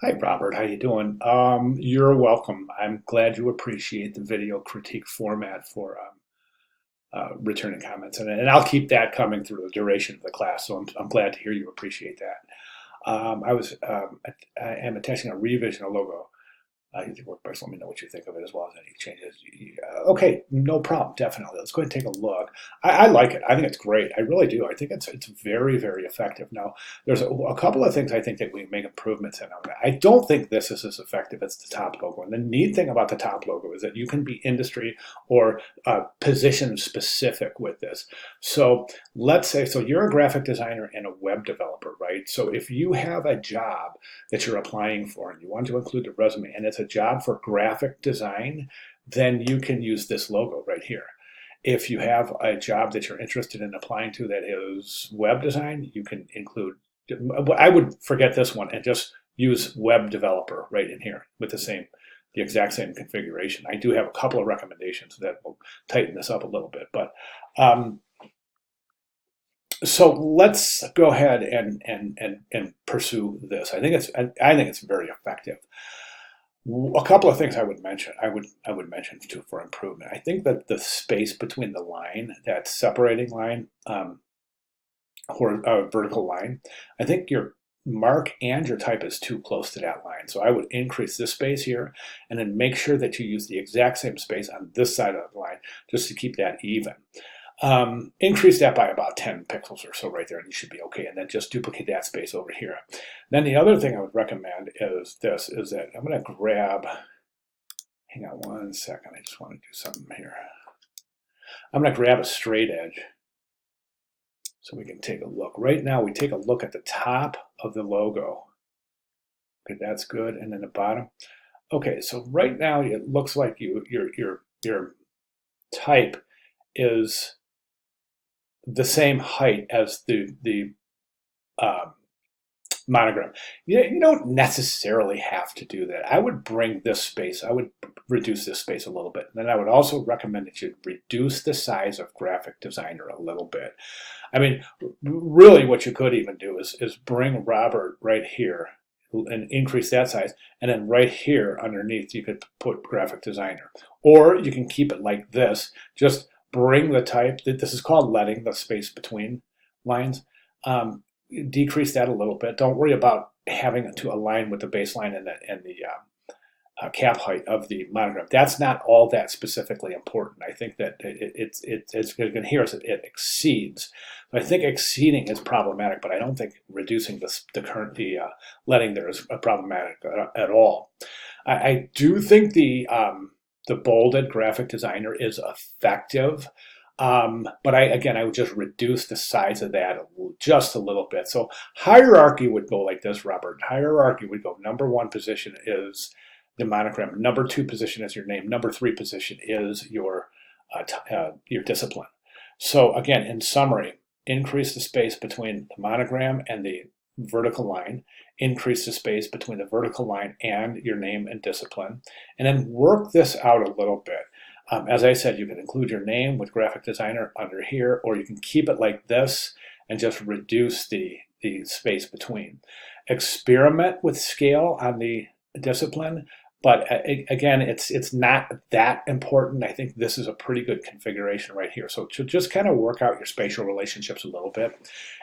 Hi, Robert. How you doing? You're welcome. I'm glad you appreciate the video critique format for returning comments, and I'll keep that coming through the duration of the class. So I'm glad to hear you appreciate that. I am attaching a revision logo. You can work by, so let me know what you think of it as well as any changes. Okay, no problem, definitely. Let's go ahead and take a look. I like it. I think it's great. I really do. I think it's very, very effective. Now, there's a couple of things I think that we make improvements in on that. I don't think this is as effective as the top logo. And the neat thing about the top logo is that you can be industry or position specific with this. So let's say, so you're a graphic designer and a web developer, right? So if you have a job that you're applying for and you want to include the resume and it's a job for graphic design, then you can use this logo right here. If you have a job that you're interested in applying to that is web design, you can include, I would forget this one and just use web developer right in here with the exact same configuration. I do have a couple of recommendations that will tighten this up a little bit, but so let's go ahead and pursue this. I think it's very effective. A couple of things I would mention. I would mention too for improvement. I think that the space between the line, that separating line, or vertical line, I think your mark and your type is too close to that line. So I would increase this space here, and then make sure that you use the exact same space on this side of the line just to keep that even. Increase that by about 10 pixels or so right there, and you should be okay. And then just duplicate that space over here. Then the other thing I would recommend is this, is that I'm going to grab, hang on one second, I just want to do something here. I'm going to grab a straight edge so we can take a look. Right now, we take a look at the top of the logo. Okay, that's good. And then the bottom. Okay, so right now it looks like your type is the same height as the monogram. You don't necessarily have to do that. I would bring this space, I would reduce this space a little bit. And then I would also recommend that you reduce the size of graphic designer a little bit. I mean, really what you could even do is bring Robert right here and increase that size. And then right here underneath, you could put graphic designer. Or you can keep it like this, just bring the type, this is called letting the space between lines, decrease that a little bit. Don't worry about having to align with the baseline and the cap height of the monogram. That's not all that specifically important. I think that it's going to hear us, it exceeds. I think exceeding is problematic, but I don't think reducing the letting there is problematic at all. I do think the bolded graphic designer is effective. But I would just reduce the size of that just a little bit. So hierarchy would go like this, Robert. Hierarchy would go: number one position is the monogram. Number two position is your name. Number three position is your discipline. So again, in summary, increase the space between the monogram and the vertical line, increase the space between the vertical line and your name and discipline, and then work this out a little bit. As I said, you can include your name with graphic designer under here, or you can keep it like this and just reduce the space between. Experiment with scale on the discipline, but again, it's not that important. I think this is a pretty good configuration right here. So to just kind of work out your spatial relationships a little bit,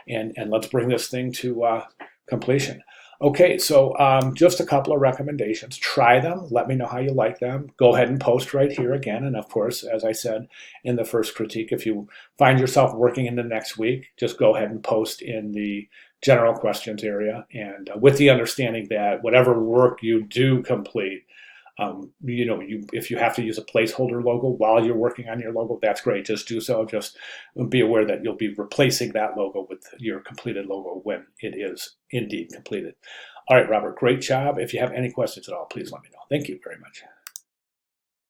and let's bring this thing to completion. Okay, so just a couple of recommendations. Try them. Let me know how you like them. Go ahead and post right here again. And of course, as I said in the first critique, if you find yourself working in the next week, just go ahead and post in the general questions area. And with the understanding that whatever work you do complete, if you have to use a placeholder logo while you're working on your logo, that's great. Just do so. Just be aware that you'll be replacing that logo with your completed logo when it is indeed completed. All right, Robert, great job. If you have any questions at all, please let me know. Thank you very much.